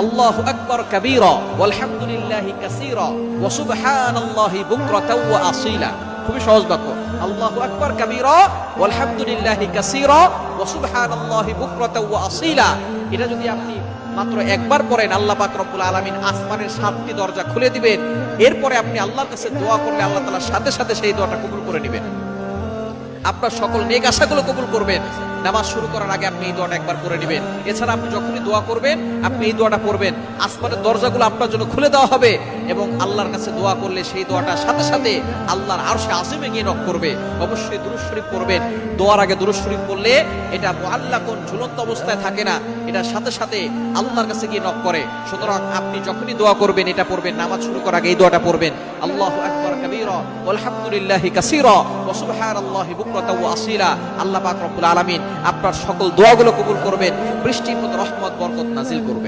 আল্লাহু আকবার কাবীরা ওয়ালহামদুলিল্লাহি কাসীরা ওয়া সুবহানাল্লাহি বুকরাতাও ওয়া আসীলা। খুবই সহজ বাক্য, আল্লাহু আকবার কাবীরা ওয়ালহামদুলিল্লাহি কাসীরা ওয়া সুবহানাল্লাহি বুকরাতাও ওয়া আসীলা। এটা যদি আপনি মাত্র একবার পড়েন, আল্লাহ পাক রব্বুল আলামিন আসমানের 7টি দরজা খুলে দিবেন। এরপরে আপনি আল্লাহর কাছে দোয়া করলে আল্লাহ তাআলা সাথে সাথে সেই দোয়াটা কবুল করে নেবেন, আপনার সকল নেক আশাগুলো কবুল করবেন। নামাজ শুরু করার আগে আপনি এই দোয়াটা একবার করে নেবেন। এছাড়া আপনি যখনই দোয়া করবেন আপনি এই দোয়াটা পড়বেন, আসমানের দরজাগুলো আপনার জন্য খুলে দেওয়া হবে এবং আল্লাহর কাছে দোয়া করলে সেই দোয়াটা সাথে সাথে আল্লাহর আরশে আজিমে গিয়ে নক করবে। অবশ্যই দুরূদ শরীফ পড়বেন। দোয়ার আগে দুরূদ শরীফ পড়লে এটা মুআল্লাকুন, ঝুলন্ত অবস্থায় থাকে না, এটা সাথে সাথে আল্লাহর কাছে গিয়ে নক করে। সুতরাং আপনি যখনই দোয়া করবেন এটা পড়বেন, নামাজ শুরু করার আগে এই দোয়াটা পড়বেন, আল্লাহু আকবার কাবীরা ওয়ালহামদুলিল্লাহি কাসীরা ওয়া সুবহানাল্লাহি বুকরাতাও ওয়া আসীলা। আল্লাহ পাক রব্বুল আলামিন আপনার সকল দোয়াগুলো কবুল করবেন, বৃষ্টির মতো রহমত বরকত নাজিল করবেন।